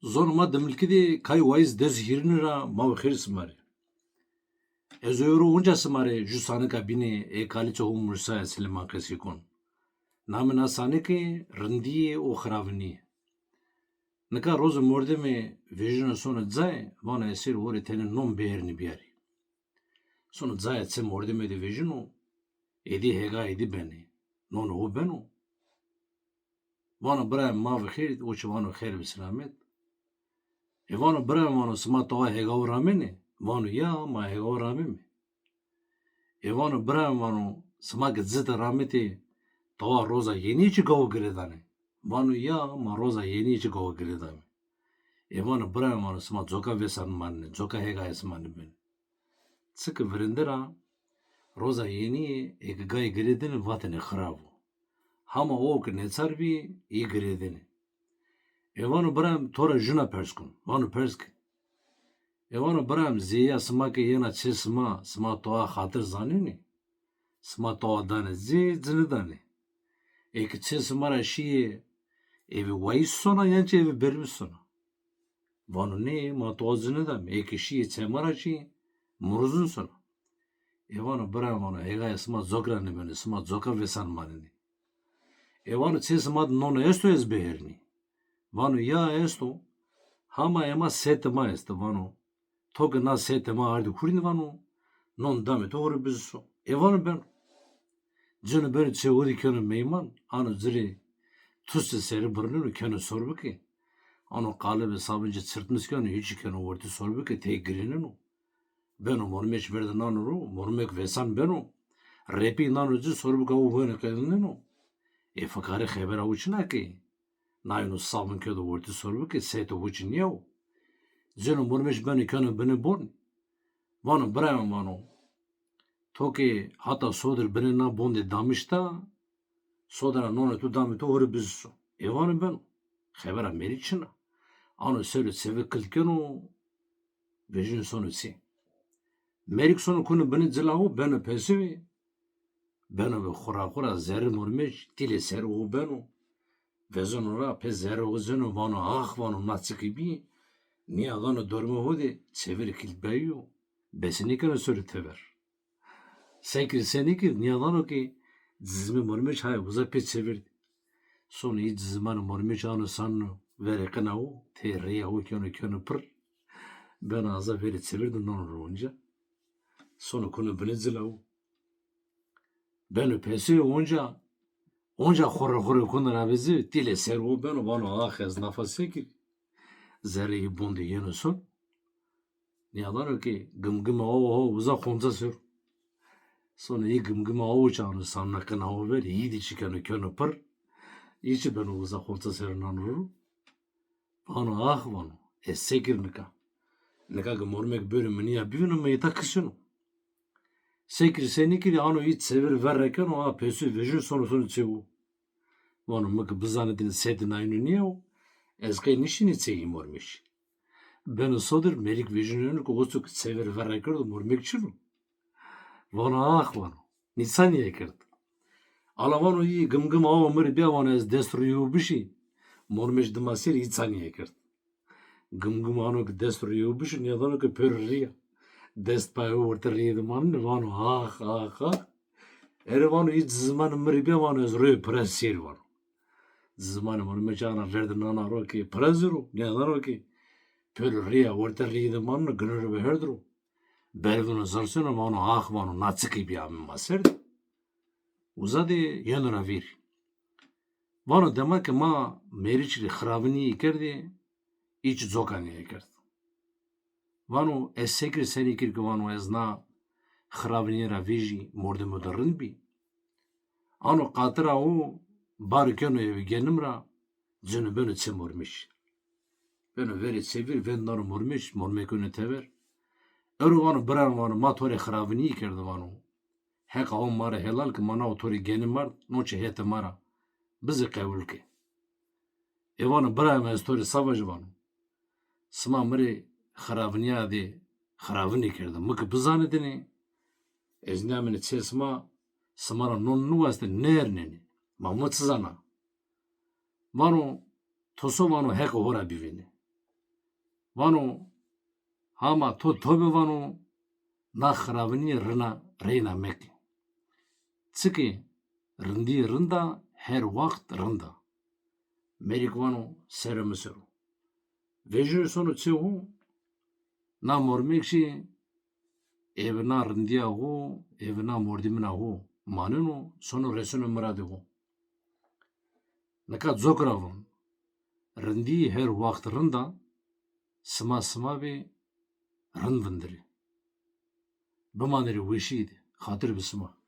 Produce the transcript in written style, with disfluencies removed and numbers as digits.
Zonuma demilkidi kay wais dez hirinira mav khir smari. Ezoyuru unca smari jusani kabini kalice hum mursa esliman kesikon. Namena saniki rindiye o khravni. Nika roz mordeme vision sonu dzay vana esir vore tenin non beherni biari. Sonu dzay etse mordeme de visiono edi hega edi beni. Non o beno. Vana bra mav khir o chvano khair bislamet. Vano bremano sma toa hega uramene, vano ya ma hega urameme. Vano bremano sma gzita ramete toa roza yenici gav gredane. Vano ya ma roza yenici gav gredame. Vano bremano sma zoka vesan manne, zoka hega esmanne ben. Sık vrindera roza yeni gay gredene vatene khravu. Hama ok necarbi iyi gredene. Vano bram tora juna perskun, vano persk. Vano bram ziya sma ke yena çe sma toa khatır zanini. Sma toa dane zini dane. Ek çe smara şiye evi vayis sona yançe evi bermiş sona. Vano ne ma toa zini dame. Ek şiye çemara şi muruzun sona. Vano bram vano egaya sma zokrane beni, sma zoka vesan manini. Vano çe sma nono esto ez beherni. Vano ya esto, hama ema setema esto vano. Toga na setema ardi kurin vano. Non dame doğru biziso. Vano ben. Cını beni çeviri könü meyman. Ano ziri tusse seri bırnını könü sorbu ki. Ano kalıbı sabıncı sırtmış könü hiç könü orta sorbu ki tek girinin o. Beno mormeç verdi nanuru. Mormek vesan beno. Repi nanucu sorbu kavu beni kılının o. Fakare haber avuçuna ki. Nainu savun ködo orta sorbu ki seyto uçin yav. Zeno mormeç beni könü beni born. Vano brayman vano. Toki hata sodur beni na bondi damışta. Sodara nona tu dami to hori biziso. Vano ben. Habera meriçina. Ano söyle sevi kılkeno. Vejin sonu si. Merik sonu kunu beni zilahu beni pesivi. Beni ve khura zerri mormeç dili seri o beno. Vezonora pe zerri o zeno vano ah vano natsikibi. Niye gano dorme hodi çeviri kilbeyo. Besinikene sürü tever. Sekir senikir niye gano ki dizimi mormeç hay uza pe çevirdi. Sonu iyi dizimanı mormeç anı sannu vere kana o te reya o könü pır. Ben ağza veri çevirdim onu onca. Sonu konu beni zilahu. Beni pesi onca khora konu rabizi dile seru beno vano ahez nafas sekir. Zerreyi bondi yenu son. Niyadan ki gımgıma o uza konza sür. Sonra iyi gımgıma o çağını sanna kına o ver iyi di çıkanı könü pır. İçi ben uza konza sürün anuru. Vano ah vano. Sekir nika. Nika gımormek bölümünü ya büyünü me yita kışını. Sekir senikiri ano hiç sever verreken o a pesü vejin sonusunu çevu. Vano mıkı bızanedin sedin aynı niye o? Ezkay nişini çeyim ormuş. Ben sodur merik vejinönü koğusuk sever verrekerdu mormek çürü. Vano ah vano. Nisan yekird. Ala vano iyi gımgım ağ ömür bir vano ez destruyu bişi. Mormeş dımasir insan yekird. Gımgım ano ki destruyu bişi niye vano ki pörriya. Dest payı ortariye dumanı vano ah. Eri vano hiç zaman ömür bir vano ez röy presir vano. Zamanı mormeçana verdi nana roki preziro ne nana roki pörriya ortariye dumanı günür ve herdro. Berdunu zarsana vano ah vano natsiki bir amim maserdi. Uzadı yanına vir. Vano demek ki ma meriçli xravini ikerdi iç zokani ikerdi. Vano esekir senikir ki vano ezna xravini raviji morde modern bi. Ano qatıra o barıkeno evi genimra cını beni çemurmuş. Beni veri çevir vendanı mormuş mormekünü tever. Ero vano bran vano matore xravini ikerdi vano. Heka on mara helal ki mana otori genim var noçe hete mara. Bizi kevul ki. Vano bran estori savajı vano. Sma mri xraviniya de xravini ikerdi. Mıkı bizanedini. Eznamini çesma smara non nuvaste nerneni. Mamut zana. Vano toso vano heka hora bivini. Vano hama to tobe vano na khravni rına reyna mek. Tsiki rindi rında her vakt rında. Merik vano seremesero. Vejur sonu tsihu na mormekşi evna rindiya hu evna mordimina hu maneno sonu resunu muradi hu. Nakat zokravon rindi her vakt rında sma ve rın vındırı. Bımanırı vişiydi. Hatır bisma.